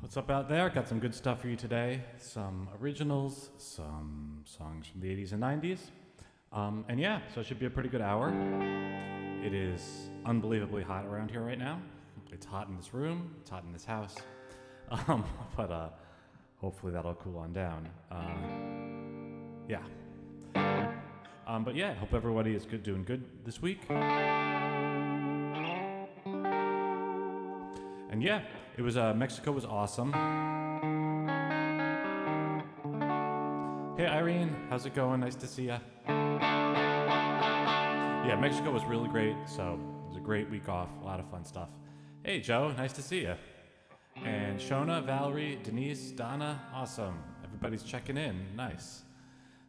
What's up out there? Got some good stuff for you today. Some originals, some songs from the 80s and 90s. And yeah, so it should be a pretty good hour. It is unbelievably hot around here right now. It's hot in this room, it's hot in this house. But hopefully that'll cool on down. Yeah. But yeah, hope everybody is doing good this week. And yeah, it was Mexico was awesome. Hey Irene, how's it going? Nice to see ya. Yeah, Mexico was really great, so it was a great week off, a lot of fun stuff. Hey Joe, nice to see ya. And Shona, Valerie, Denise, Donna, awesome. Everybody's checking in, nice.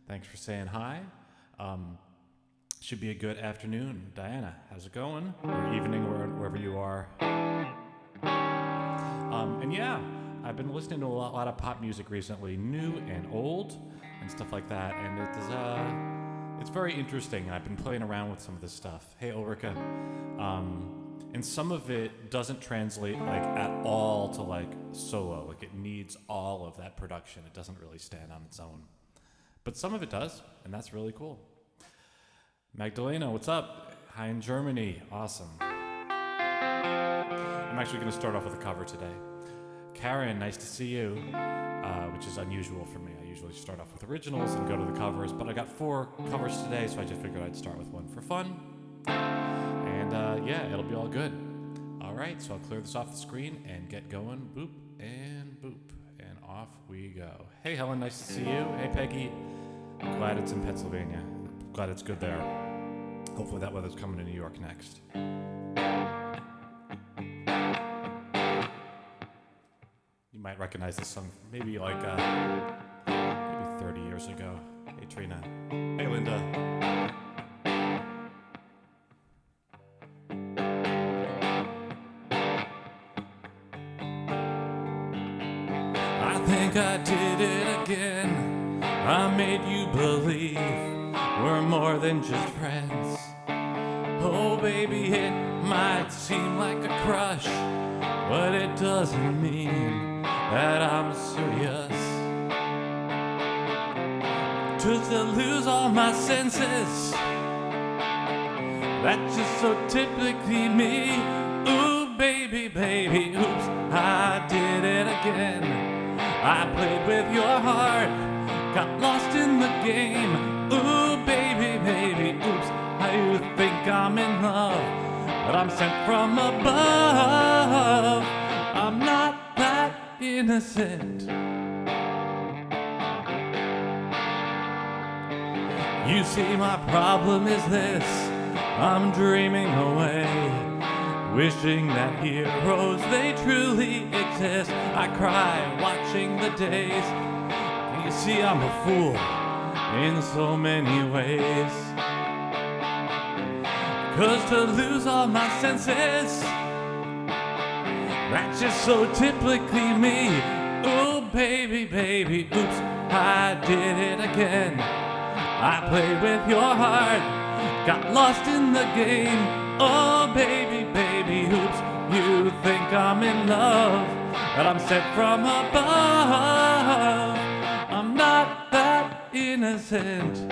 Thanks for saying hi. Should be a good afternoon. Diana, how's it going? Or evening, wherever you are. And yeah, I've been listening to a lot of pop music recently, new and old, and stuff like that. And it's very interesting. I've been playing around with some of this stuff. Hey Ulrika, and some of it doesn't translate like at all to like solo. Like it needs all of that production. It doesn't really stand on its own. But some of it does, and that's really cool. Magdalena, what's up? Hi in Germany, awesome. I'm actually going to start off with a cover today. Karen, nice to see you, which is unusual for me. I usually start off with originals and go to the covers, but I got 4 covers today, so I just figured I'd start with one for fun. And yeah, it'll be all good. All right, so I'll clear this off the screen and get going. Boop and boop, and off we go. Hey Helen, nice to see you. Hey Peggy, I'm glad it's in Pennsylvania. Glad it's good there. Hopefully that weather's coming to New York next. You might recognize this song maybe like maybe 30 years ago. Hey Trina. Hey Linda. I think I did it again. I made you believe we're more than just friends. Oh baby, it might seem like a crush, but it doesn't mean that I'm serious. To lose all my senses, that's just so typically me. Ooh baby, baby, oops, I did it again. I played with your heart, got lost in the game. Ooh baby, baby, oops, you think I'm in love, but I'm sent from above. I'm not that innocent. You see, my problem is this: I'm dreaming away, wishing that heroes, they truly exist. I cry watching the days. You see, I'm a fool in so many ways. 'Cause to lose all my senses, that's just so typically me. Oh baby, baby, oops, I did it again. I played with your heart, got lost in the game. Oh baby, baby, oops, you think I'm in love, but I'm sent from above. I'm not that innocent.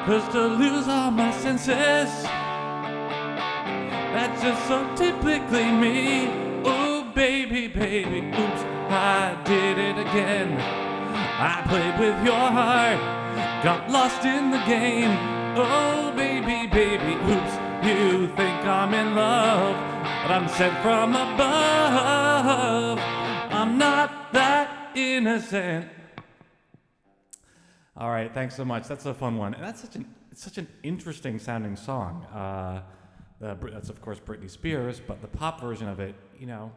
'Cause to lose all my senses, that's just so typically me. Oh baby, baby, oops, I did it again. I played with your heart, got lost in the game. Oh baby, baby, oops, you think I'm in love, but I'm sent from above. I'm not that innocent. All right, thanks so much. That's a fun one, and that's such an interesting sounding song. That's of course Britney Spears, but the pop version of it, you know,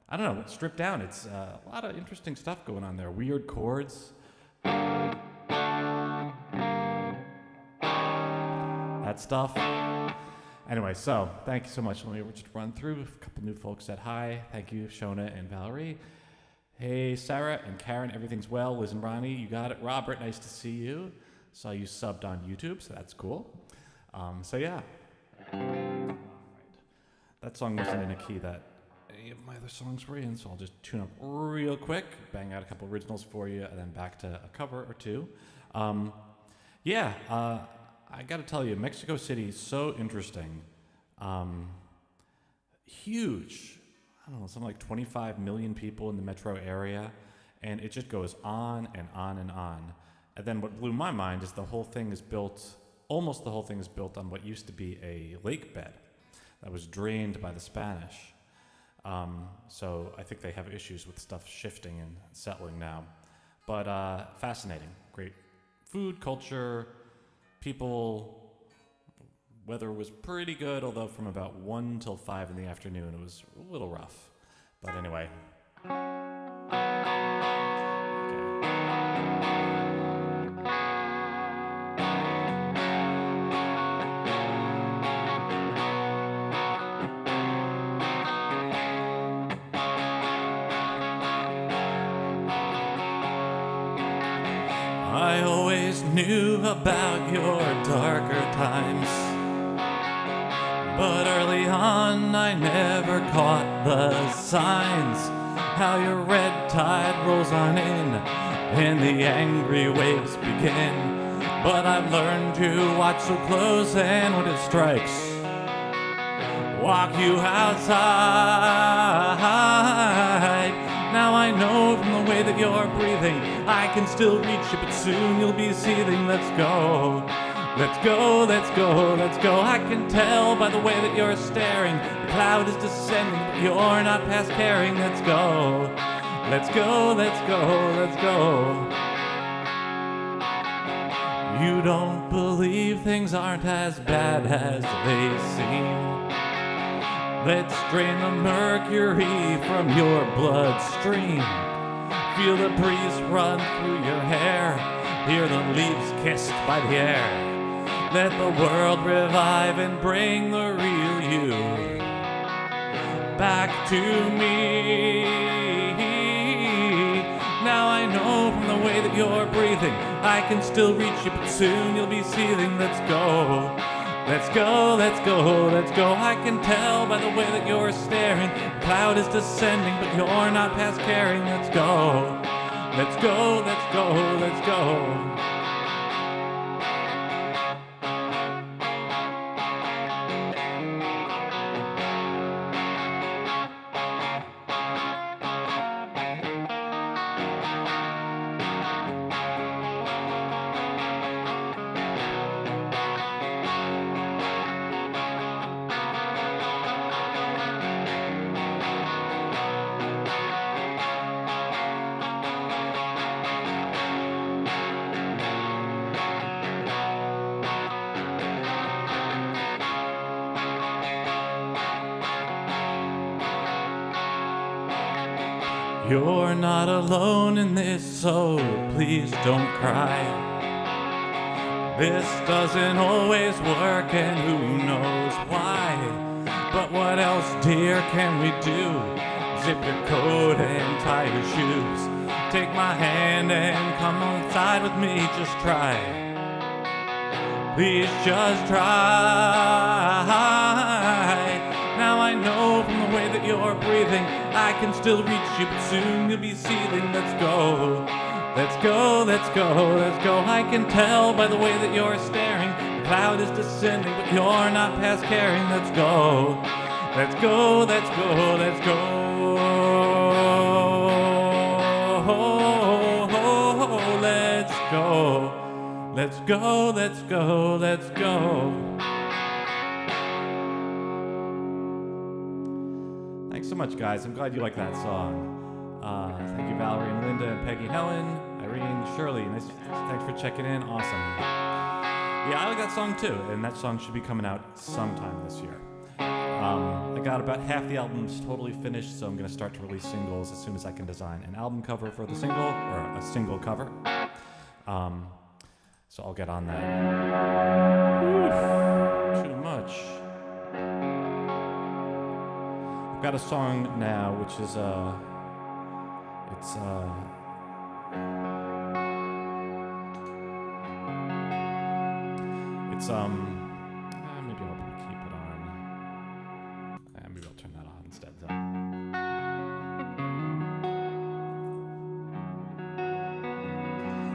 I don't know, stripped down. It's a lot of interesting stuff going on there. Weird chords, that stuff. Anyway, so thank you so much. Let me just run through a couple new folks said hi. Thank you, Shona and Valerie. Hey, Sarah and Karen, everything's well. Liz and Ronnie, you got it. Robert, nice to see you. Saw you subbed on YouTube, so that's cool. So yeah. Alright. That song wasn't in a key that any of my other songs were in, so I'll just tune up real quick, bang out a couple originals for you, and then back to a cover or two. I gotta tell you, Mexico City is so interesting. Huge. I don't know, something like 25 million people in the metro area, and it just goes on and on and on. And then what blew my mind is almost the whole thing is built on what used to be a lake bed that was drained by the Spanish. So I think they have issues with stuff shifting and settling now. But fascinating. Great food, culture, people. Weather was pretty good, although from about 1 till 5 in the afternoon, it was a little rough. But anyway. I always knew about your darker times, but early on I never caught the signs. How your red tide rolls on in and the angry waves begin. But I've learned to watch so close, and when it strikes, walk you outside. Now I know from the way that you're breathing, I can still reach you, but soon you'll be seething. Let's go. Let's go, let's go, let's go. I can tell by the way that you're staring. The cloud is descending, but you're not past caring. Let's go, let's go, let's go, let's go. You don't believe things aren't as bad as they seem. Let's drain the mercury from your bloodstream. Feel the breeze run through your hair. Hear the leaves kissed by the air. Let the world revive and bring the real you back to me. Now I know from the way that you're breathing, I can still reach you, but soon you'll be seething. Let's go. Let's go, let's go, let's go. I can tell by the way that you're staring. The cloud is descending, but you're not past caring. Let's go. Let's go, let's go, let's go. You're not alone in this, so please don't cry. This doesn't always work, and who knows why. But what else, dear, can we do? Zip your coat and tie your shoes. Take my hand and come outside with me, just try. Please just try. Now I know from the way that you're breathing, I can still reach you, but soon you'll be seething. Let's go. Let's go, let's go, let's go. I can tell by the way that you're staring. The cloud is descending, but you're not past caring. Let's go. Let's go, let's go, let's go. Let's go. Let's go, let's go, let's go. Thanks so much, guys. I'm glad you like that song. Thank you, Valerie and Linda and Peggy, Helen, Irene, Shirley. Nice. Thanks for checking in. Awesome. Yeah, I like that song too, and that song should be coming out sometime this year. I got about half the albums totally finished, so I'm going to start to release singles as soon as I can design an album cover for the single, or a single cover. So I'll get on that. Oof, too much. I've got a song now, which is It's maybe I'll keep it on. Maybe I'll turn that on instead.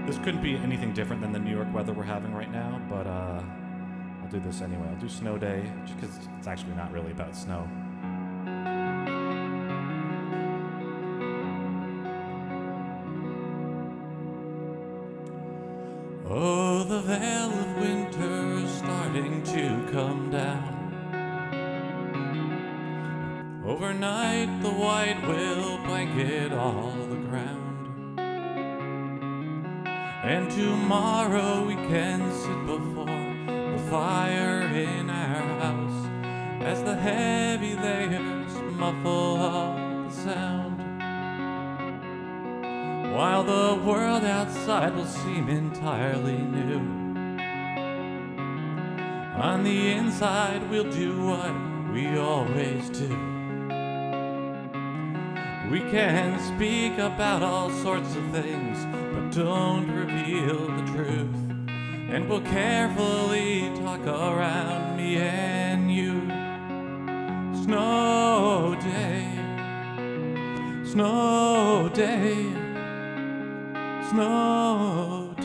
This couldn't be anything different than the New York weather we're having right now, but I'll do this anyway. I'll do Snow Day, just because it's actually not really about snow. Oh, the veil of winter's starting to come down. Overnight, the white will blanket all the ground. And tomorrow we can sit before the fire in our house as the heavy layers muffle all the sound, while the world outside will seem entirely new. On the inside we'll do what we always do. We can speak about all sorts of things, but don't reveal the truth. And we'll carefully talk around me and you. Snow day, snow day, snow day.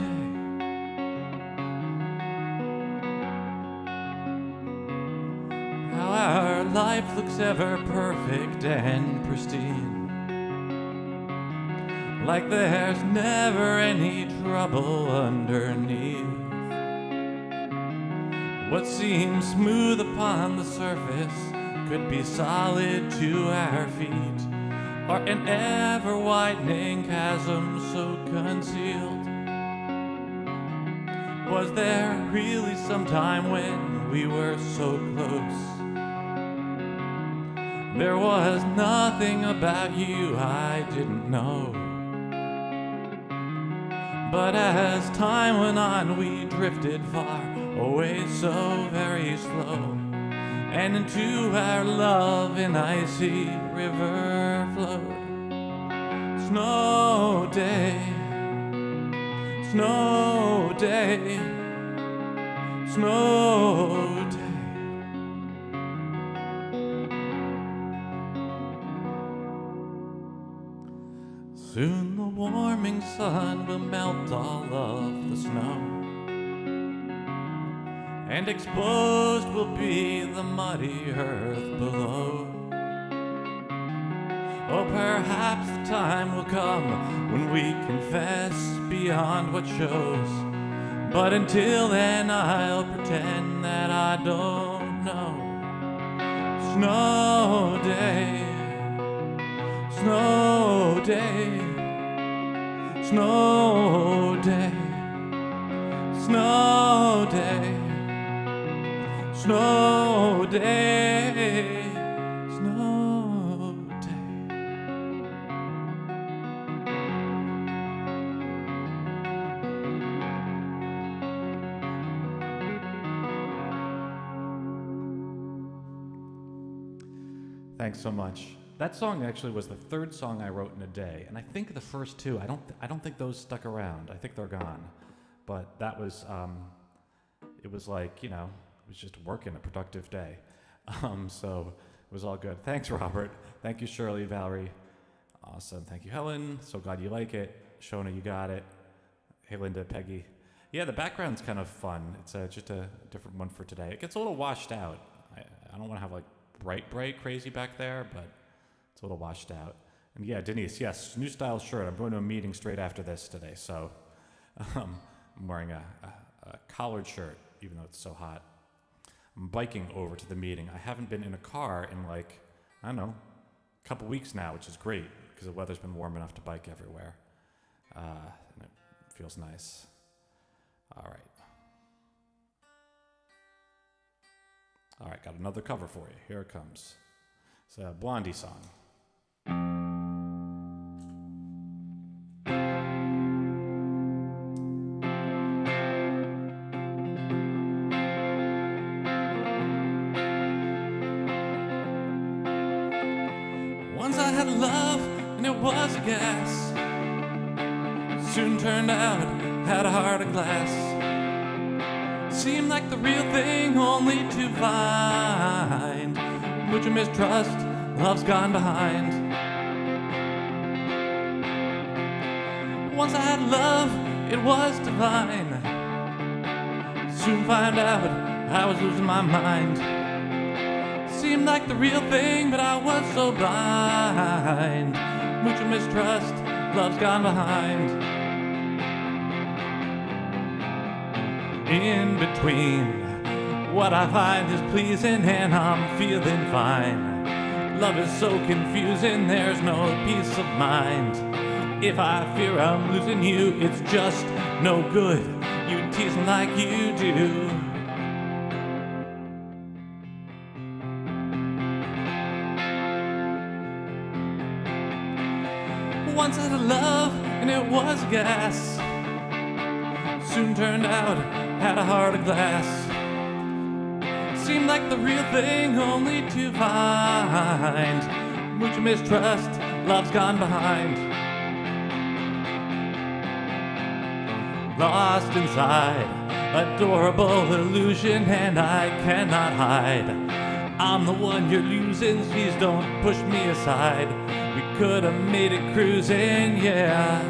How our life looks ever perfect and pristine, like there's never any trouble underneath. What seems smooth upon the surface could be solid to our feet, or an ever-widening chasm so concealed. Was there really some time when we were so close? There was nothing about you I didn't know. But as time went on, we drifted far away, so very slow, and into our love an icy river flowed. Snow day, snow day, snow day. Soon the warming sun will melt all of the snow, and exposed will be the muddy earth below. Or perhaps the time will come when we confess beyond what shows. But until then I'll pretend that I don't know. Snow day, snow day, snow day, snow day, snow day, snow day. Thanks so much. That song actually was the third song I wrote in a day, and I think the first two, I don't think those stuck around. I think they're gone. But that was, it was like, you know, it was just working a productive day. So it was all good. Thanks, Robert. Thank you, Shirley, Valerie. Awesome. Thank you, Helen. So glad you like it. Shona, you got it. Hey, Linda, Peggy. Yeah, the background's kind of fun. It's just a different one for today. It gets a little washed out. I don't want to have like bright, crazy back there, but it's a little washed out. And yeah, Denise, yes, new style shirt. I'm going to a meeting straight after this today, so I'm wearing a collared shirt, even though it's so hot. I'm biking over to the meeting. I haven't been in a car in like, I don't know, a couple weeks now, which is great, because the weather's been warm enough to bike everywhere. And it feels nice. All right. All right, got another cover for you. Here it comes. It's a Blondie song. Once I had love, and it was a gas. Soon turned out, had a heart of glass. Seemed like the real thing only to find much mistrust, love's gone behind. Once I had love, it was divine. Soon find out I was losing my mind. Seemed like the real thing, but I was so blind. Mucho mistrust, love's gone behind. In between, what I find is pleasing and I'm feeling fine. Love is so confusing, there's no peace of mind. If I fear I'm losing you, it's just no good. You tease me like you do. Once I had a love and it was gas. Soon turned out had a heart of glass. Seemed like the real thing only to find much mistrust, love's gone behind. Lost inside, adorable illusion, and I cannot hide. I'm the one you're losing, please don't push me aside. We could have made it cruising, yeah.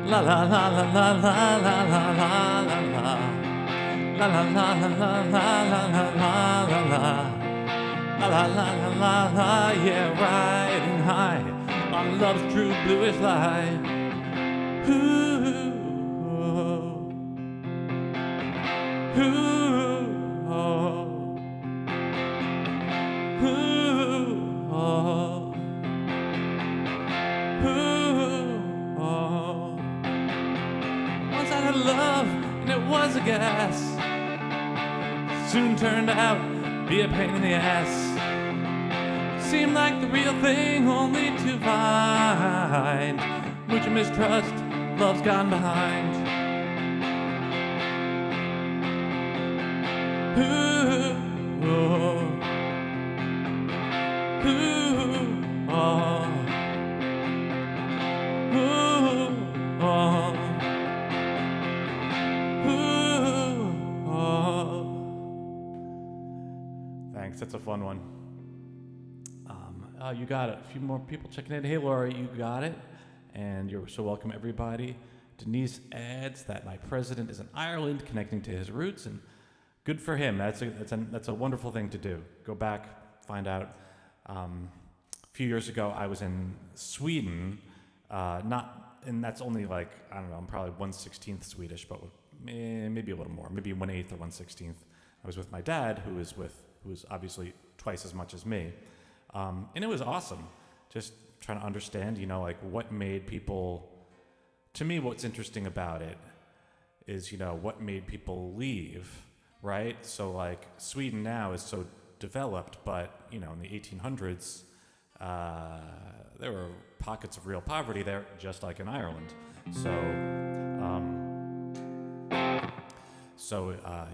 La la la, la la la la la la la la la la la. La la la la la la la la la la la. La la la la la la, yeah, riding high on love's true bluish lie. Ooh, ooh, ooh, ooh. Once I had love and it was a gas. Soon turned out be a pain in the ass. Seemed like the real thing only to find much mistrust, love's gone behind. Ooh, oh, ooh, oh, ooh, oh, ooh, oh. Thanks, that's a fun one. You got it. A few more people checking in. Hey, Laura, you got it. And you're so welcome, everybody. Denise adds that my president is in Ireland, connecting to his roots, and good for him. That's a wonderful thing to do. Go back, find out. A few years ago, I was in Sweden. And that's only like, I don't know, I'm probably 1/16 Swedish, but maybe a little more, maybe 1/8 or 1/16. I was with my dad, who is obviously twice as much as me. And it was awesome, just trying to understand, like what made people, to me, what's interesting about it is, what made people leave, right? So like Sweden now is so developed, but, in the 1800s, there were pockets of real poverty there, just like in Ireland.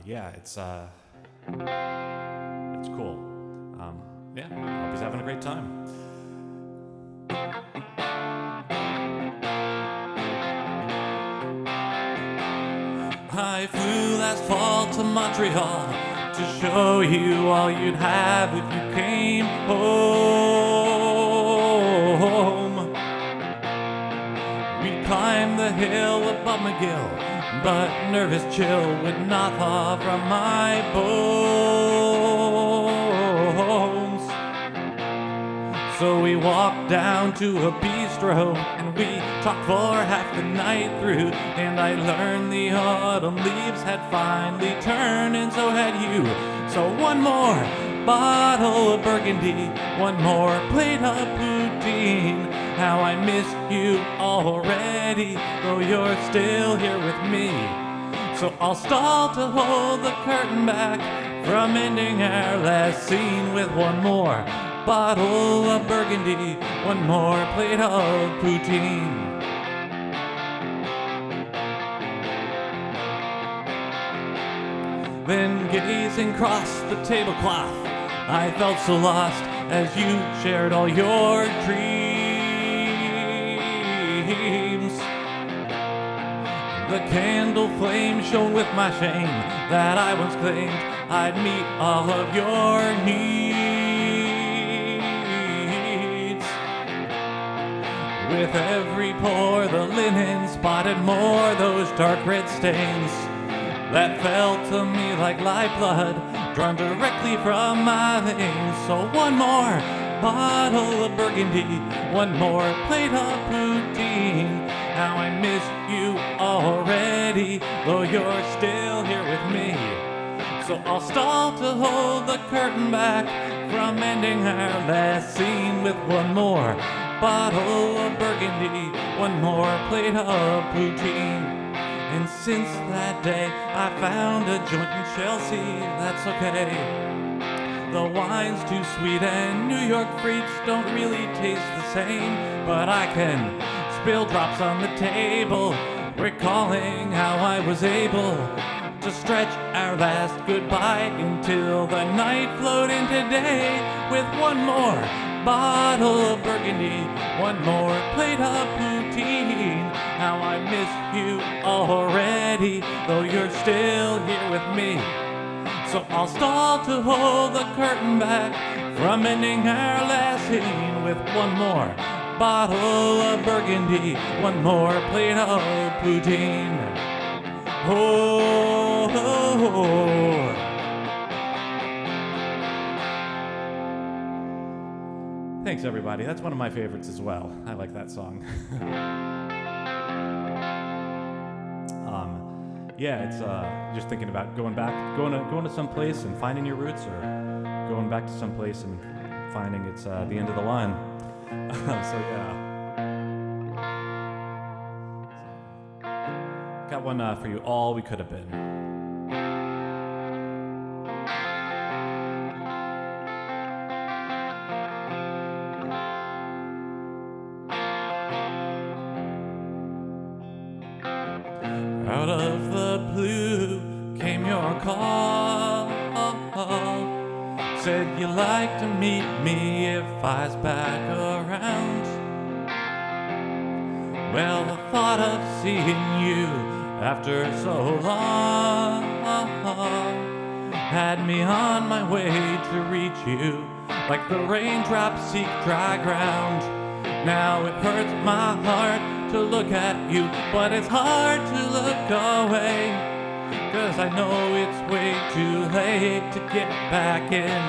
Yeah, it's cool. Yeah, hope he's having a great time. I flew last fall to Montreal to show you all you'd have if you came home. We climbed the hill above McGill, but nervous chill would not thaw from my bones. So we walked down to a bistro and we talked for half the night through. And I learned the autumn leaves had finally turned, and so had you. So one more bottle of Burgundy, one more plate of poutine. How I miss you already, though you're still here with me. So I'll stall to hold the curtain back from ending our last scene with one more bottle of Burgundy, one more plate of poutine. gazing across the tablecloth. I felt so lost as you shared all your dreams. The candle flame shone with my shame that I once claimed I'd meet all of your needs. With every pore the linen spotted more those dark red stains that fell to me like lifeblood drawn directly from my veins. So one more bottle of Burgundy, one more plate of poutine. How I miss you already, though you're still here with me. So I'll stall to hold the curtain back from ending our last scene with one more bottle of Burgundy, one more plate of poutine. And since that day, I found a joint in Chelsea, that's okay. The wine's too sweet and New York freaks don't really taste the same, but I can spill drops on the table, recalling how I was able to stretch our last goodbye until the night flowed into day with one more bottle of Burgundy, one more plate of poutine. How I miss you already, though you're still here with me. So I'll stall to hold the curtain back from ending our last scene with one more bottle of Burgundy, one more plate of poutine. Oh, oh, oh. Thanks, everybody. That's one of my favorites as well. I like that song. Yeah, it's just thinking about going to some place and finding your roots, or going back to some place and finding it's the end of the line. So yeah. Got one for you, All We Could Have Been. Out of the blue came your call. Said you'd like to meet me if I was back around. Well, the thought of seeing you after so long had me on my way to reach you, like the raindrops seek dry ground. Now it hurts my heart to look at you, but it's hard to look away, 'cause I know it's way too late to get back in.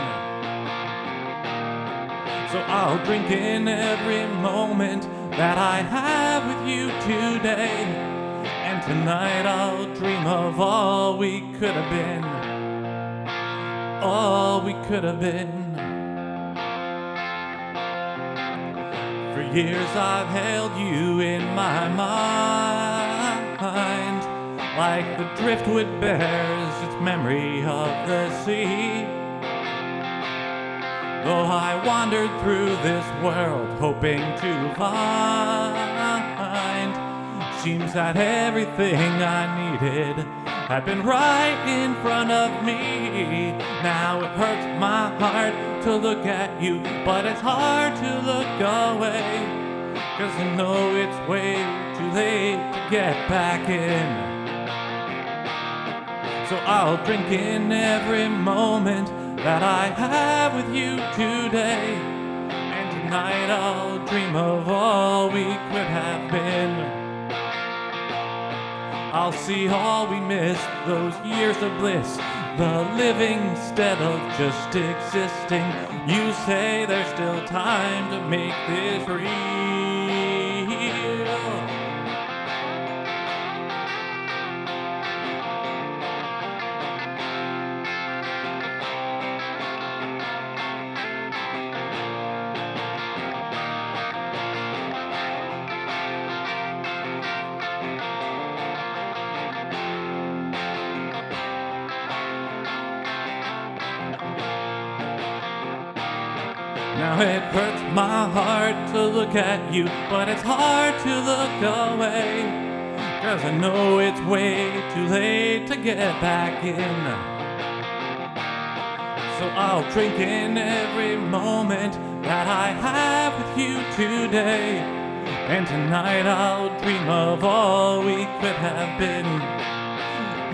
So I'll drink in every moment that I have with you today, and tonight I'll dream of all we could have been, all we could have been. For years I've held you in my mind, like the driftwood bears its memory of the sea. Though I wandered through this world hoping to find, seems that everything I needed had been right in front of me. Now it hurts my heart to look at you, but it's hard to look away, 'cause I know it's way too late to get back in. So I'll drink in every moment that I have with you today, and tonight I'll dream of all we could have been. I'll see all we missed, those years of bliss, the living instead of just existing. You say there's still time to make this real. Now it hurts my heart to look at you, but it's hard to look away, 'cause I know it's way too late to get back in. So I'll drink in every moment that I have with you today. And tonight I'll dream of all we could have been.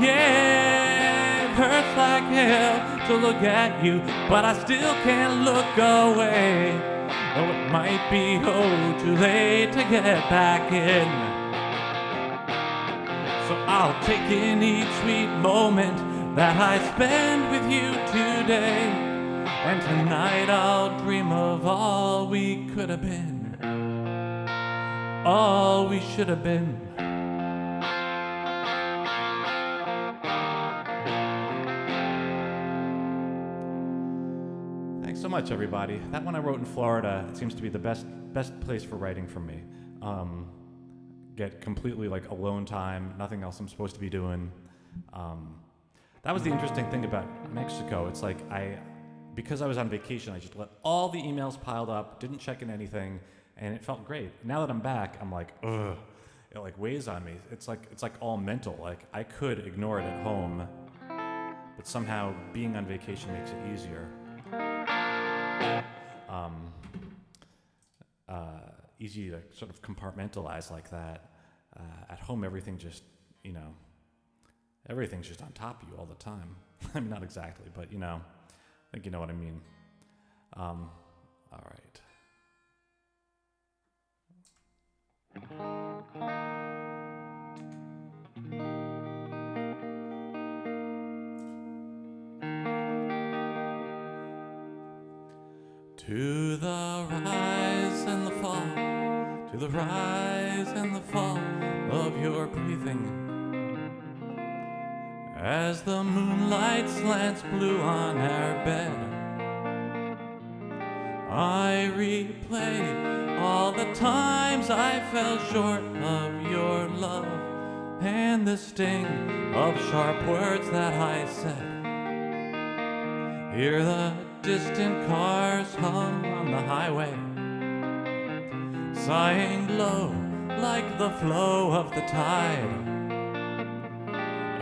Yeah, it hurts like hell to look at you, but I still can't look away. Though it might be too late to get back in. So I'll take in each sweet moment that I spend with you today. And tonight I'll dream of all we could have been, all we should have been. Thanks so much, everybody. That one I wrote in Florida. It seems to be the best place for writing for me. Get completely like alone time, nothing else I'm supposed to be doing. That was the interesting thing about Mexico. It's like because I was on vacation, I just let all the emails piled up, didn't check in anything, and it felt great. Now that I'm back, I'm like, ugh. It like weighs on me. It's like all mental. Like I could ignore it at home, but somehow being on vacation makes it easier. Easy to sort of compartmentalize like that. At home, everything just, everything's just on top of you all the time. I mean, not exactly, but I think you know what I mean. All right. To the rise and the fall, to the rise and the fall of your breathing, as the moonlight slants blue on our bed, I replay all the times I fell short of your love, and the sting of sharp words that I said. Hear the distant cars hum on the highway, sighing low like the flow of the tide,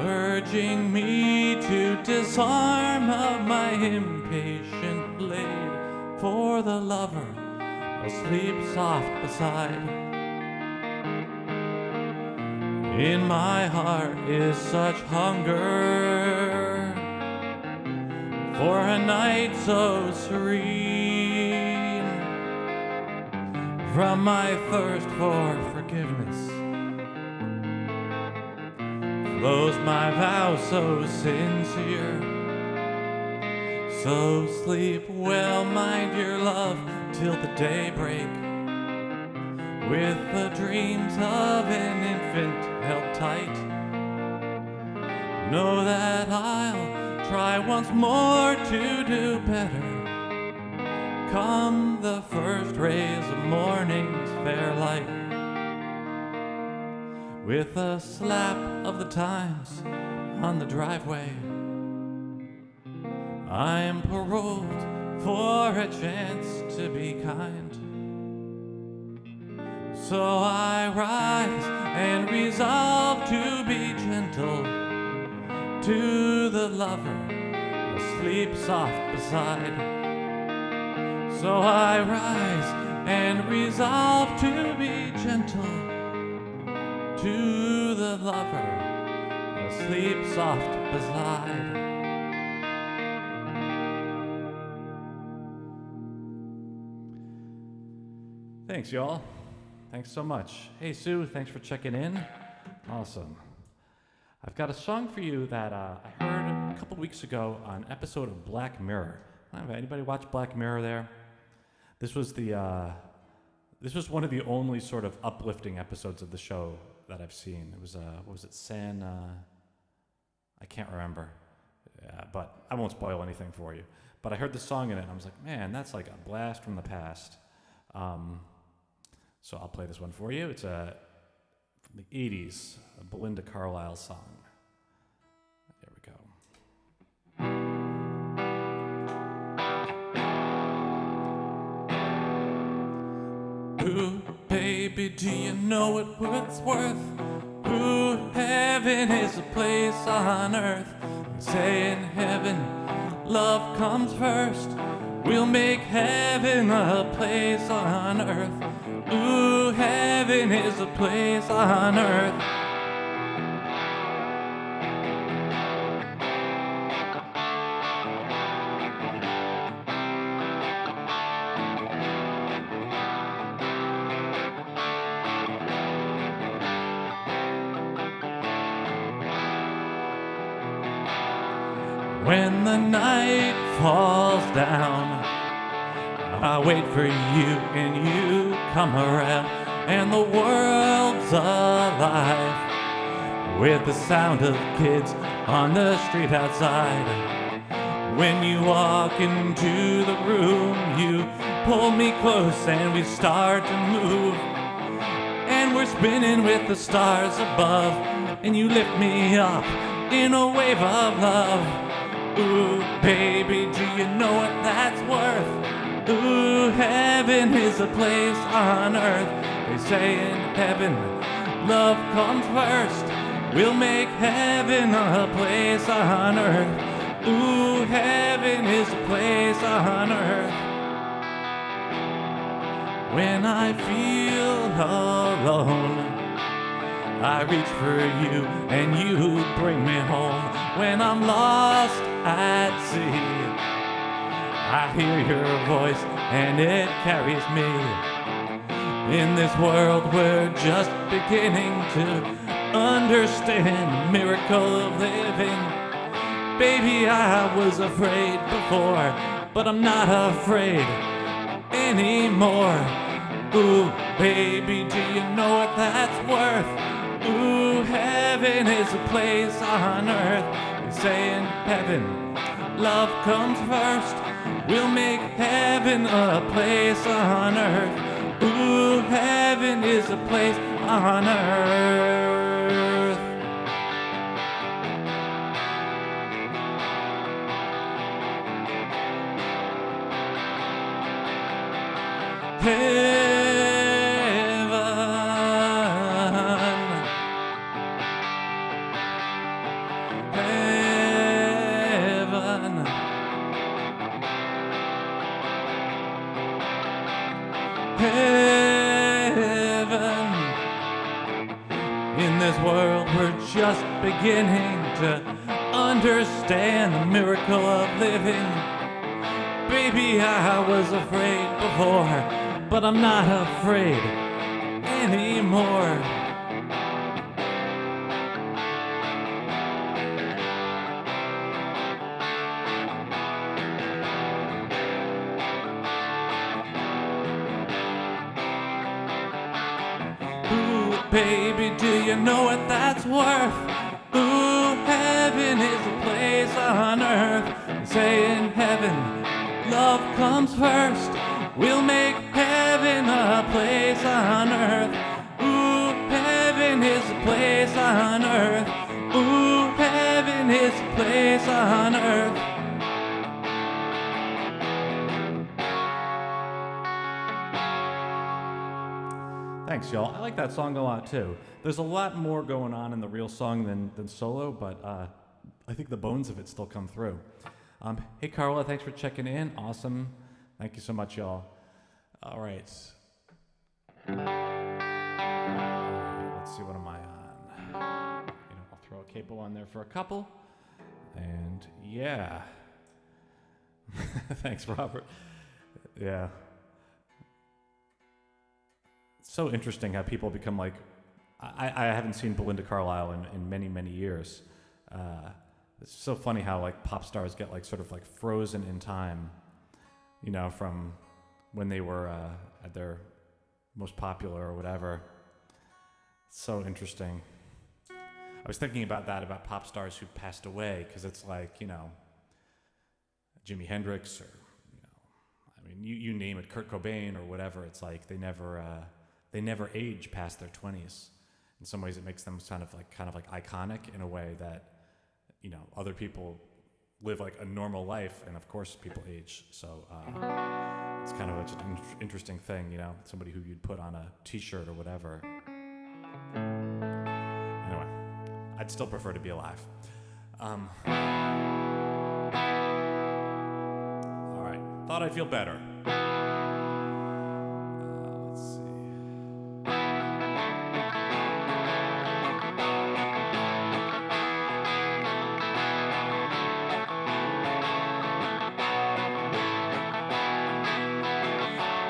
urging me to disarm of my impatient blade for the lover asleep soft beside. In my heart is such hunger for a night so serene, from my thirst for forgiveness flows my vow so sincere. So sleep well, my dear love, till the daybreak, with the dreams of an infant held tight. Know that I'll try once more to do better, come the first rays of morning's fair light. With a slap of the times on the driveway, I am paroled for a chance to be kind. So I rise and resolve to be gentle to the lover asleep soft beside. So I rise and resolve to be gentle to the lover asleep soft beside. Thanks, y'all. Thanks so much. Hey, Sue, thanks for checking in. Awesome. I've got a song for you that I heard a couple weeks ago on an episode of Black Mirror. Anybody watch Black Mirror there? This was one of the only sort of uplifting episodes of the show that I've seen. It was what was it, I can't remember, but I won't spoil anything for you. But I heard the song in it, and I was like, man, that's like a blast from the past. So I'll play this one for you. It's from the 80s, a Belinda Carlisle song. There we go. Ooh, baby, do you know what it's worth? Ooh, heaven is a place on earth. They say in heaven love comes first. We'll make heaven a place on earth. Ooh, heaven is a place on earth. When the night falls down, I wait for you and you come around, and the world's alive with the sound of kids on the street outside. When you walk into the room, you pull me close and we start to move, and we're spinning with the stars above, and you lift me up in a wave of love. Ooh, baby, do you know what that's worth? Ooh, heaven is a place on earth. They say in heaven, love comes first. We'll make heaven a place on earth. Ooh, heaven is a place on earth. When I feel alone, I reach for you and you bring me home. When I'm lost at sea, I hear your voice and it carries me. In this world we're just beginning to understand the miracle of living. Baby, I was afraid before, but I'm not afraid anymore. Ooh, baby, do you know what that's worth? Ooh, heaven is a place on earth. They say in heaven, love comes first. We'll make heaven a place on earth. Ooh, heaven is a place on earth. Heaven. Heaven. In this world we're just beginning to understand the miracle of living. Baby, I was afraid before, but I'm not afraid anymore. Baby, do you know what that's worth? Ooh, heaven is a place on earth. Say in heaven, love comes first. We'll make heaven a place on earth. Ooh, heaven is a place on earth. Ooh, heaven is a place on earth. Thanks, y'all. I like that song a lot, too. There's a lot more going on in the real song than solo, but I think the bones of it still come through. Hey, Carla, thanks for checking in. Awesome. Thank you so much, y'all. All right. Let's see, what am I on? I'll throw a capo on there for a couple. And, yeah. Thanks, Robert. Yeah. So interesting how people become like, I haven't seen Belinda Carlisle in many, many years. It's so funny how like pop stars get like sort of like frozen in time, from when they were at their most popular or whatever. It's so interesting. I was thinking about that, about pop stars who passed away, because it's like, Jimi Hendrix or, you name it, Kurt Cobain or whatever. It's like they never age past their 20s. In some ways, it makes them kind of like iconic in a way that, other people live like a normal life, and of course, people age. So it's kind of an interesting thing, somebody who you'd put on a T-shirt or whatever. Anyway, I'd still prefer to be alive. thought I'd feel better. Let's see.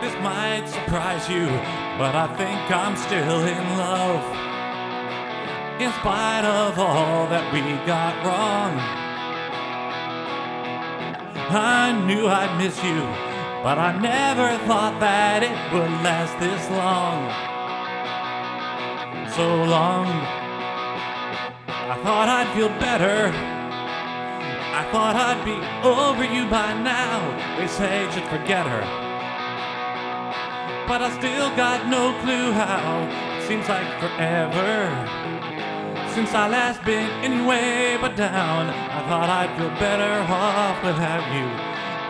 This might surprise you, but I think I'm still in love. In spite of all that we got wrong. I knew I'd miss you, but I never thought that it would last this long. So long. I thought I'd feel better. I thought I'd be over you by now. They say just forget her, but I still got no clue how. It seems like forever since I last been anyway but down. I thought I'd feel better off without you,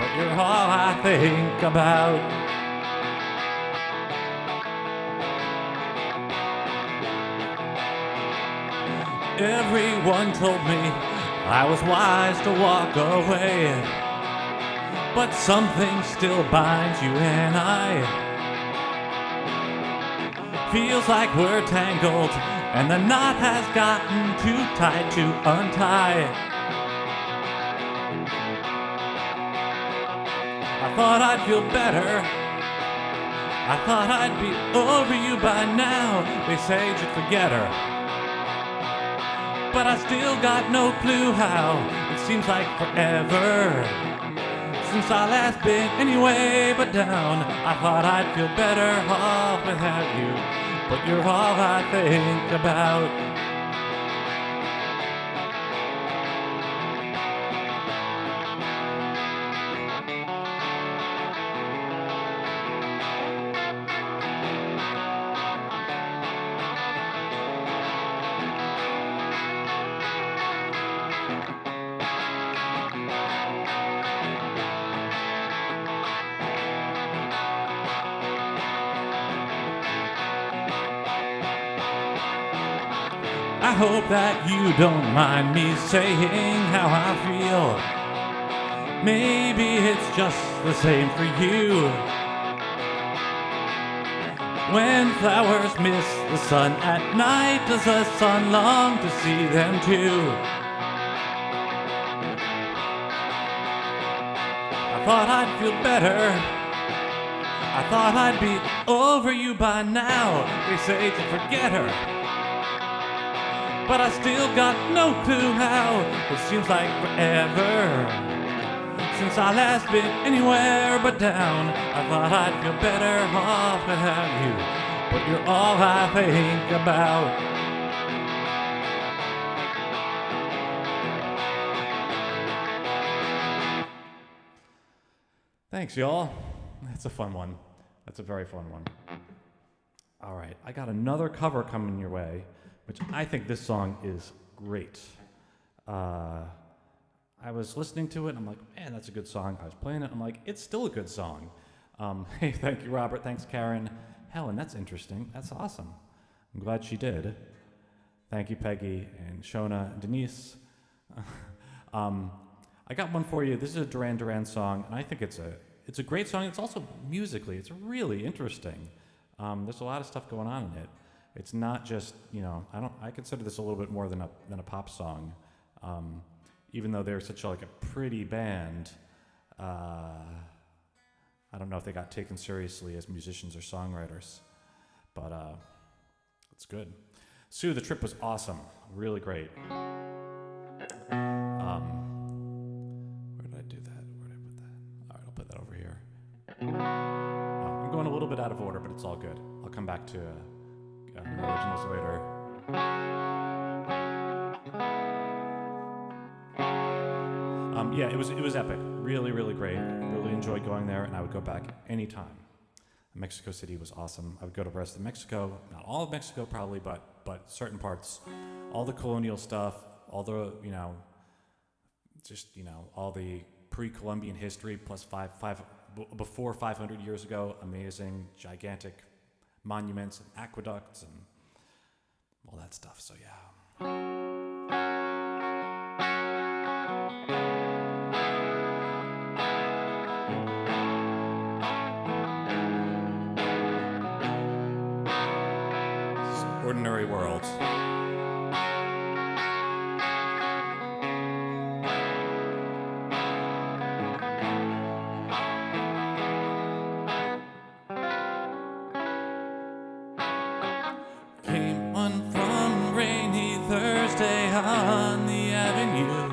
but you're all I think about. Everyone told me I was wise to walk away, but something still binds you and I. Feels like we're tangled, and the knot has gotten too tight to untie. I thought I'd feel better. I thought I'd be over you by now. They say just forget her, but I still got no clue how. It seems like forever since I last been anyway but down. I thought I'd feel better off without you, but you're all I think about. I hope that you don't mind me saying how I feel. Maybe it's just the same for you. When flowers miss the sun at night, does the sun long to see them too? I thought I'd feel better. I thought I'd be over you by now. They say to forget her, but I still got no clue how. It seems like forever since I last been anywhere but down. I thought I'd feel better off without you, but you're all I think about. Thanks, y'all. That's a fun one. That's a very fun one. All right, I got another cover coming your way, which I think this song is great. I was listening to it, and I'm like, man, that's a good song. I was playing it, I'm like, it's still a good song. Hey, thank you, Robert. Thanks, Karen. Helen, that's interesting. That's awesome. I'm glad she did. Thank you, Peggy and Shona and Denise. I got one for you. This is a Duran Duran song, and I think it's a great song. It's also musically, it's really interesting. There's a lot of stuff going on in it. It's not just, I consider this a little bit more than a pop song. Even though they're such a pretty band, I don't know if they got taken seriously as musicians or songwriters, but it's good. Sue, the trip was awesome, really great. Where did I do that? Where did I put that? All right, I'll put that over here. I'm going a little bit out of order, but it's all good. I'll come back to originals later. Yeah, it was epic. Really, really great. Really enjoyed going there, and I would go back anytime. Mexico City was awesome. I would go to the rest of Mexico. Not all of Mexico, probably, but certain parts. All the colonial stuff, all the, all the pre-Columbian history plus before 500 years ago, amazing, gigantic monuments and aqueducts and all that stuff. So yeah. Ordinary World. Came one from rainy Thursday on the avenue.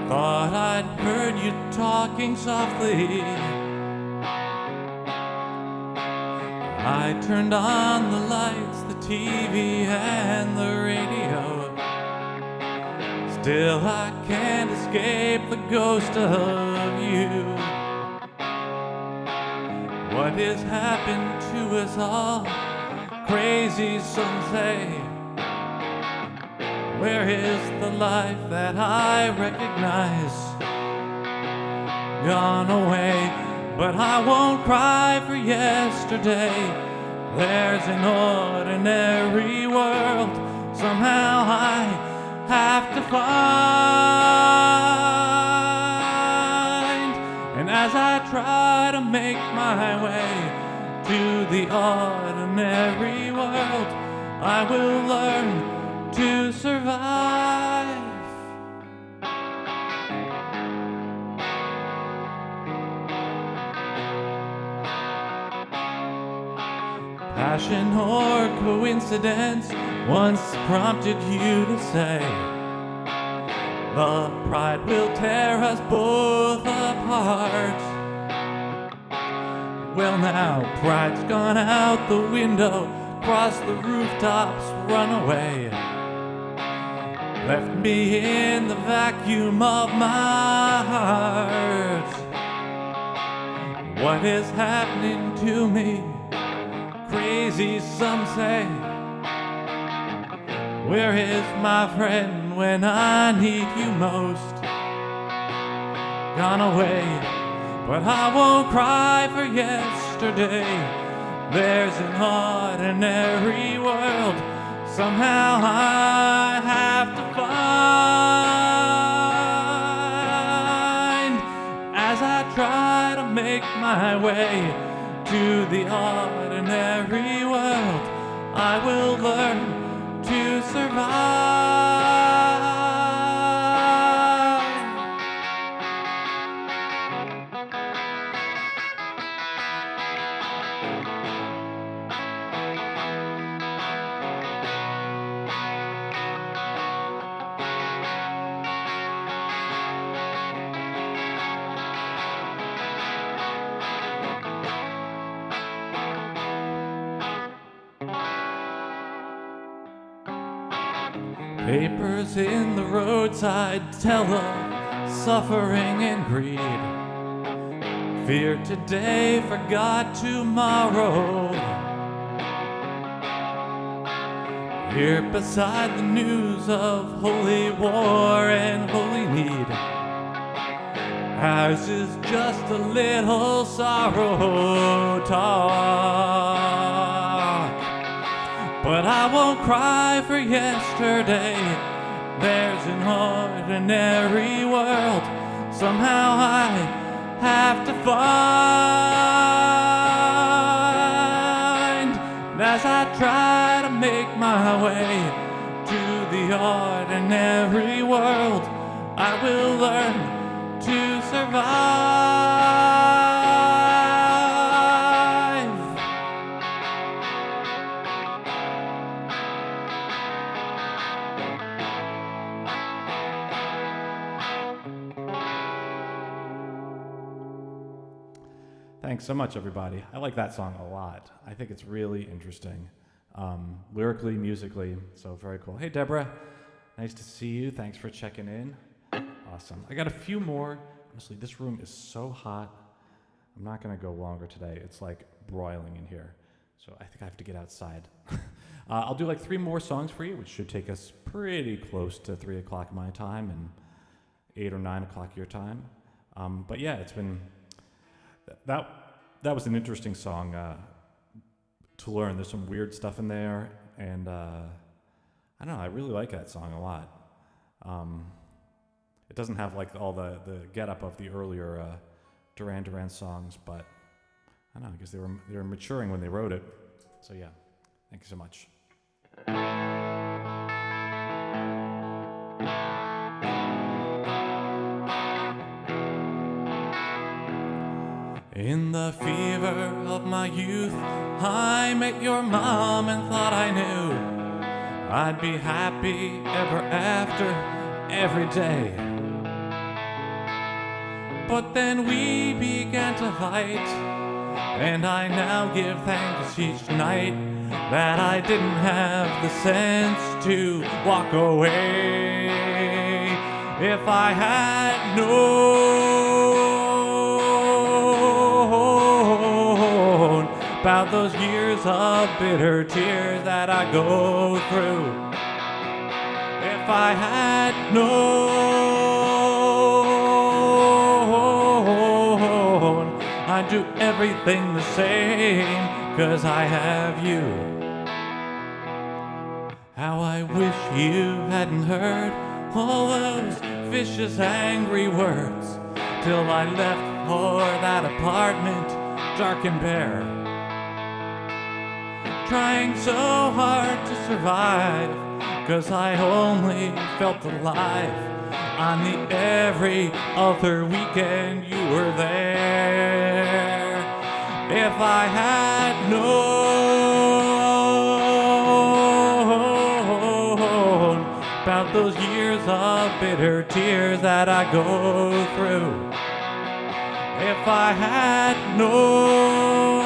Thought I'd heard you talking softly. I turned on the lights, the TV and the radio. Still I can't escape the ghost of you. What has happened to us all? Crazy, some say. Where is the life that I recognize? Gone away, but I won't cry for yesterday. There's an ordinary world somehow I have to find. And as I try to make my way to the ordinary world, I will learn to survive. Passion or coincidence once prompted you to say, the pride will tear us both apart. Well, now pride's gone out the window, crossed the rooftops, run away. Left me in the vacuum of my heart. What is happening to me? Crazy, some say. Where is my friend when I need you most? Gone away, but I won't cry for yesterday. There's an ordinary world somehow I have to find. As I try to make my way to the ordinary world, I will learn to survive. Papers in the roadside tell of suffering and greed. Fear today, forgot tomorrow. Here beside the news of holy war and holy need, ours is just a little sorrow talk. But I won't cry for yesterday. There's an ordinary world somehow I have to find. And as I try to make my way to the ordinary world, I will learn to survive. Thanks so much, everybody. I like that song a lot. I think it's really interesting, lyrically, musically, so very cool. Hey, Deborah, nice to see you. Thanks for checking in. Awesome. I got a few more. Honestly, this room is so hot. I'm not going to go longer today. It's like broiling in here, so I think I have to get outside. I'll do like 3 more songs for you, which should take us pretty close to 3 o'clock my time and 8 or 9 o'clock your time. But yeah, it's been... That was an interesting song to learn. There's some weird stuff in there, and I don't know, I really like that song a lot. It doesn't have like all the get-up of the earlier Duran Duran songs, but I don't know, I guess they were maturing when they wrote it. So yeah, Thank you so much. In the fever of my youth, I met your mom and thought I knew I'd be happy ever after, every day. But then we began to fight, and I now give thanks each night that I didn't have the sense to walk away. If I had known about those years of bitter tears that I go through, if I had known, I'd do everything the same, 'cause I have you. How I wish you hadn't heard all those vicious, angry words till I left for that apartment, dark and bare, trying so hard to survive, 'cause I only felt alive on the every other weekend you were there. If I had known about those years of bitter tears that I go through, if I had known,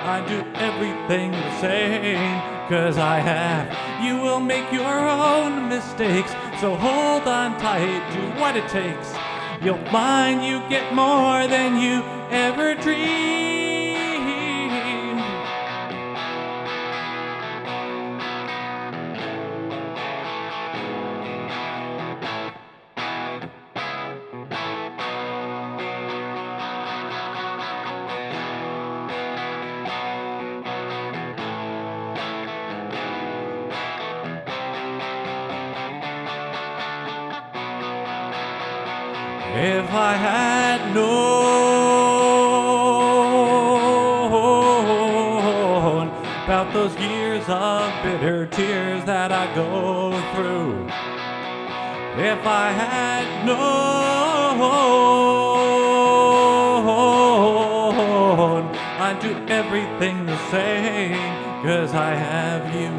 I'd do everything the same, 'cause I have. You will make your own mistakes, so hold on tight, do what it takes. You'll find you get more than you ever dreamed. If I had known about those years of bitter tears that I go through, if I had known, I'd do everything the same, 'cause I have you.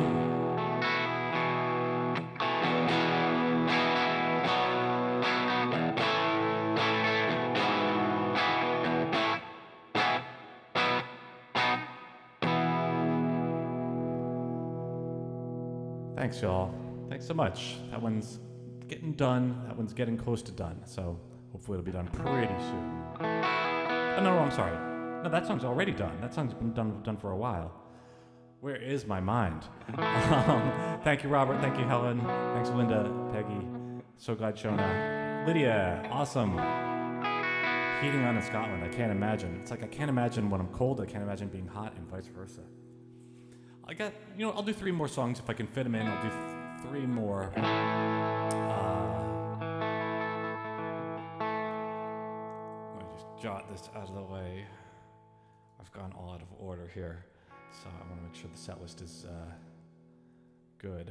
Thanks, y'all. Thanks so much. That one's getting done. That one's getting close to done. So hopefully it'll be done pretty soon. Oh, no, I'm sorry. No, that song's already done. That song's been done for a while. Where is my mind? Thank you, Robert. Thank you, Helen. Thanks, Linda, Peggy. So glad Shona. Lydia, awesome. Heating on in Scotland. I can't imagine. It's like I can't imagine when I'm cold. I can't imagine being hot and vice versa. I'll do 3 more songs if I can fit them in. I'll do 3 more. Let me just jot this out of the way. I've gone all out of order here, so I want to make sure the set list is good.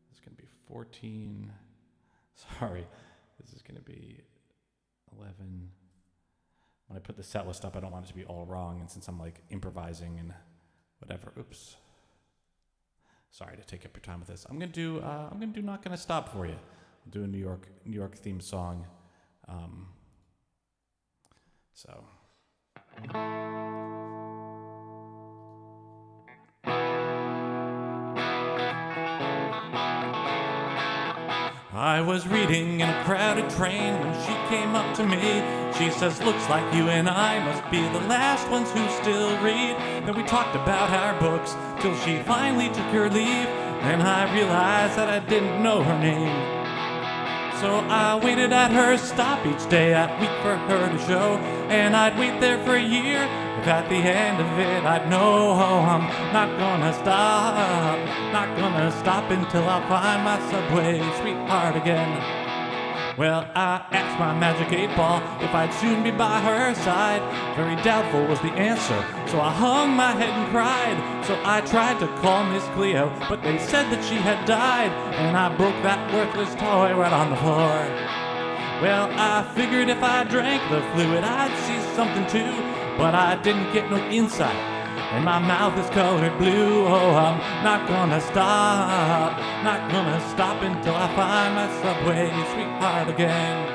This is going to be 14. Sorry, this is going to be 11. When I put the set list up, I don't want it to be all wrong, and since I'm like improvising and whatever. Oops. Sorry to take up your time with this. I'm gonna do Not Gonna Stop for you. I'll do a New York themed song. I was reading in a crowded train when she came up to me. She says, "Looks like you and I must be the last ones who still read." Then we talked about our books till she finally took her leave. Then I realized that I didn't know her name. So I waited at her stop each day. I'd wait for her to show, and I'd wait there for a year. If at the end of it I'd know, I'm not gonna stop until I find my subway sweetheart again. Well, I asked my magic 8-ball if I'd soon be by her side. Very doubtful was the answer, so I hung my head and cried. So I tried to call Miss Cleo, but they said that she had died, and I broke that worthless toy right on the floor. Well, I figured if I drank the fluid, I'd see something too, but I didn't get no insight, and my mouth is colored blue. Oh, I'm not gonna stop, not gonna stop until I find my Subway sweetheart again.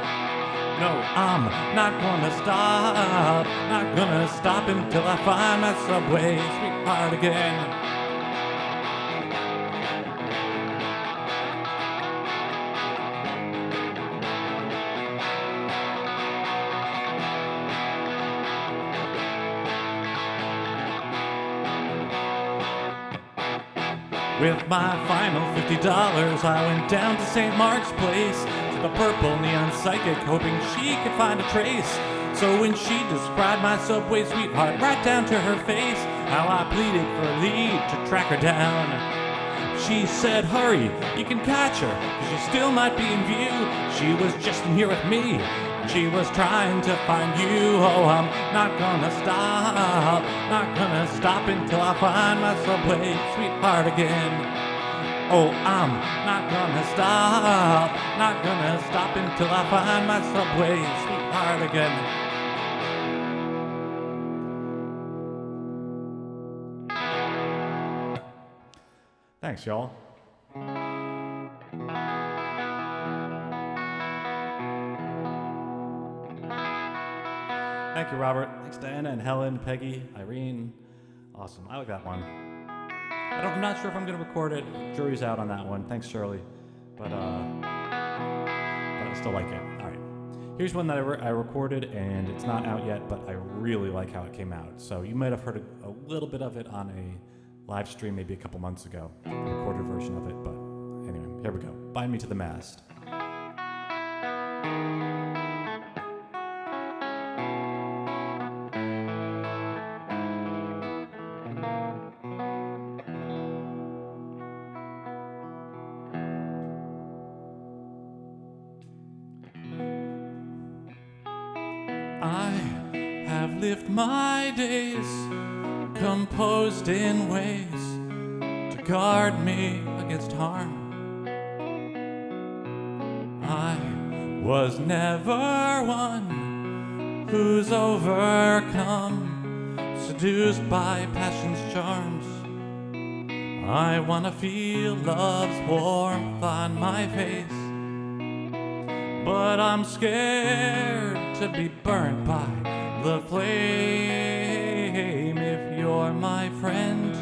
No, I'm not gonna stop, not gonna stop until I find my Subway sweetheart again. With my final $50, I went down to St. Mark's Place to the purple neon psychic, hoping she could find a trace. So when she described my Subway sweetheart right down to her face, how I pleaded for a lead to track her down. She said, hurry, you can catch her, 'cause she still might be in view. She was just in here with me, she was trying to find you. Oh, I'm not gonna stop, not gonna stop until I find my Subway sweetheart again. Oh, I'm not gonna stop, not gonna stop until I find my Subway sweetheart again. Thanks, y'all. Thank you, Robert. Thanks, Diana and Helen, Peggy, Irene. Awesome. I like that one. I'm not sure if I'm going to record it. Jury's out on that one. Thanks, Shirley. But I still like it. All right. Here's one that I recorded, and it's not out yet, but I really like how it came out. So you might have heard a little bit of it on a live stream maybe a couple months ago, a recorded version of it. But anyway, here we go. Bind Me to the Mast. I have lived my days composed in ways to guard me against harm. I was never one who's overcome, seduced by passion's charms. I wanna feel love's warmth on my face, but I'm scared to be burnt by the flame. If you're my friend,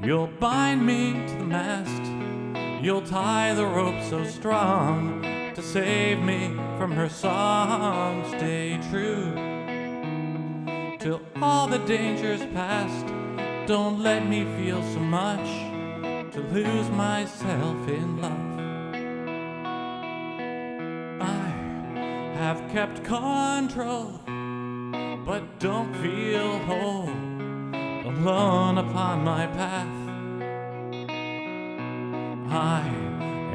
you'll bind me to the mast. You'll tie the rope so strong to save me from her song. Stay true till all the danger's past. Don't let me feel so much to lose myself in love. Have kept control, but don't feel whole, alone upon my path. I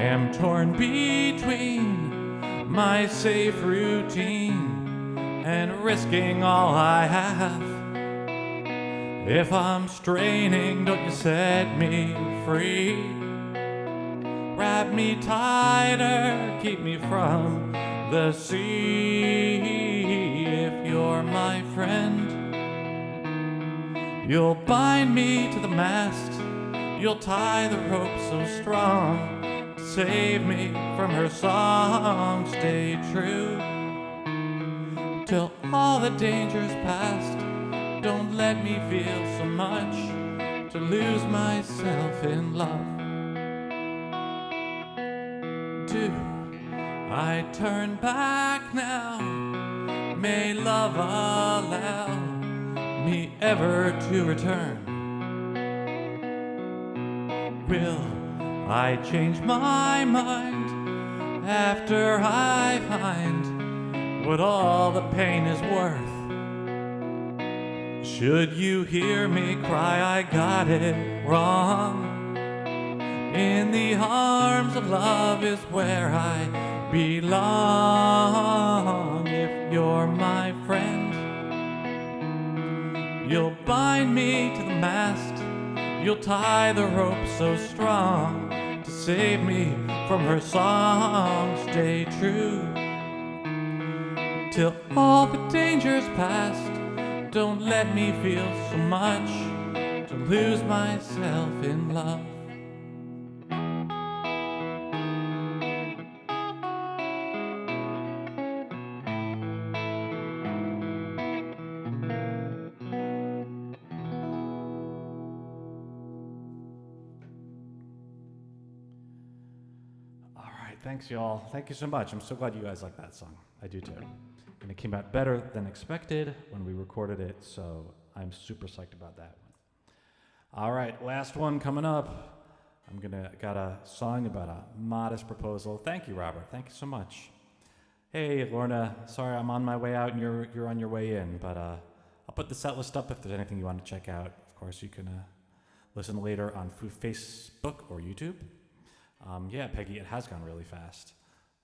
am torn between my safe routine and risking all I have. If I'm straining, don't you set me free. Wrap me tighter, keep me from the sea. If you're my friend, you'll bind me to the mast. You'll tie the rope so strong to save me from her song. Stay true till all the danger's past. Don't let me feel so much to lose myself in love. Do I turn back now? May love allow me ever to return. Will I change my mind after I find what all the pain is worth? Should you hear me cry, I got it wrong. In the arms of love is where I belong if you're my friend. You'll bind me to the mast, you'll tie the rope so strong to save me from her song. Stay true till all the danger's past. Don't let me feel so much to lose myself in love. Thanks, y'all. Thank you so much. I'm so glad you guys like that song. I do too. And it came out better than expected when we recorded it, so I'm super psyched about that one. All right, last one coming up. Got a song about a modest proposal. Thank you, Robert. Thank you so much. Hey, Lorna. Sorry, I'm on my way out and you're on your way in, but I'll put the set list up if there's anything you want to check out. Of course, you can listen later on Facebook or YouTube. Yeah, Peggy, it has gone really fast.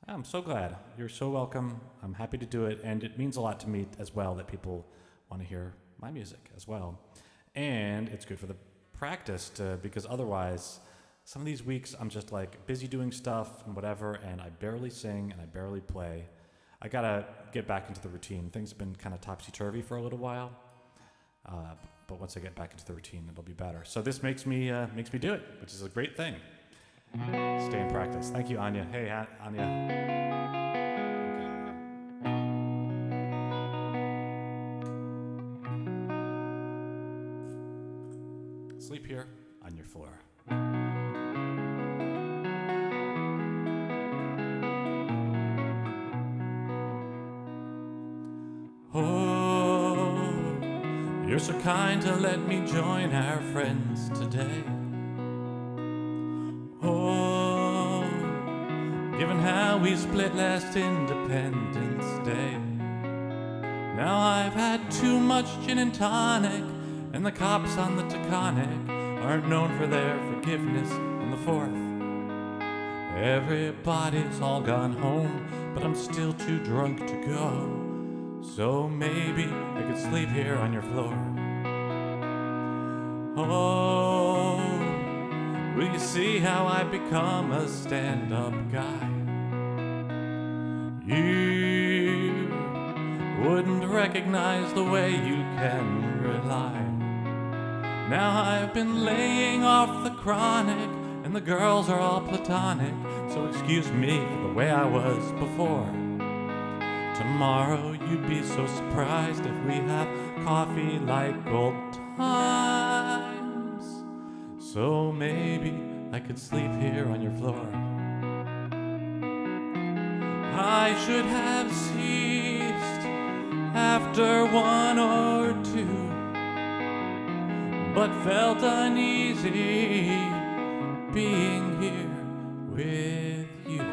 I'm so glad. You're so welcome. I'm happy to do it, and it means a lot to me as well that people want to hear my music as well. And it's good for the practice because otherwise, some of these weeks I'm just like busy doing stuff and whatever, and I barely sing and I barely play. I gotta get back into the routine. Things have been kind of topsy-turvy for a little while, but once I get back into the routine, it'll be better. So this makes me do it, which is a great thing. Stay in practice. Thank you, Anya. Hey, Anya. Okay. Sleep here on your floor. Oh, you're so kind to let me join our friends today. Given how we split last Independence Day. Now I've had too much gin and tonic, and the cops on the Taconic aren't known for their forgiveness on the 4th. Everybody's all gone home, but I'm still too drunk to go. So maybe I could sleep here on your floor. Oh, will you see how I've become a stand-up guy? You wouldn't recognize the way you can rely. Now I've been laying off the chronic, and the girls are all platonic, so excuse me for the way I was before. Tomorrow you'd be so surprised if we have coffee like old times. So maybe I could sleep here on your floor. I should have ceased after 1 or 2, but felt uneasy being here with you.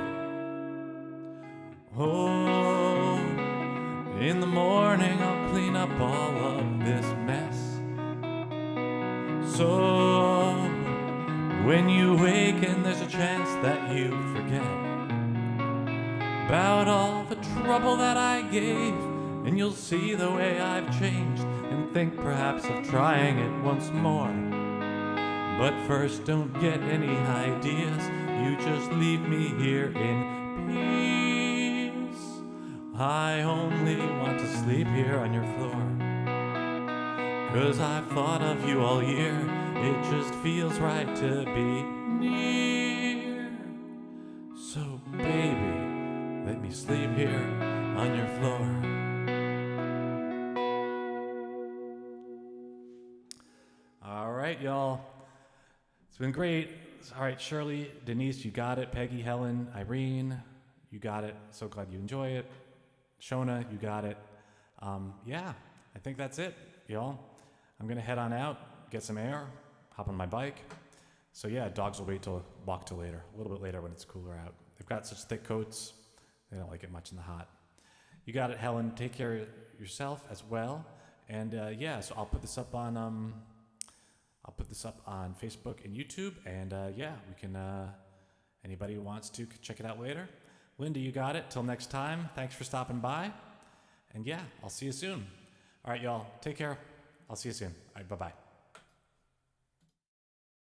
Oh, in the morning I'll clean up all of this mess. So when you waken, there's a chance that you forget about all the trouble that I gave, and you'll see the way I've changed and think perhaps of trying it once more. But first, don't get any ideas, you just leave me here in peace. I only want to sleep here on your floor, 'cause I've thought of you all year. It just feels right to be near. So baby, let me sleep here on your floor. All right, y'all. It's been great. All right, Shirley, Denise, you got it. Peggy, Helen, Irene, you got it. So glad you enjoy it. Shona, you got it. Yeah, I think that's it, y'all. I'm going to head on out, get some air, hop on my bike. So yeah, dogs will walk till later, a little bit later when it's cooler out. They've got such thick coats, they don't like it much in the hot. You got it, Helen. Take care of yourself as well. And yeah, so I'll put this up on Facebook and YouTube. And yeah, we can. Anybody who wants to check it out later. Linda, you got it. Till next time, thanks for stopping by. And yeah, I'll see you soon. All right, y'all, take care. I'll see you soon. All right, bye-bye.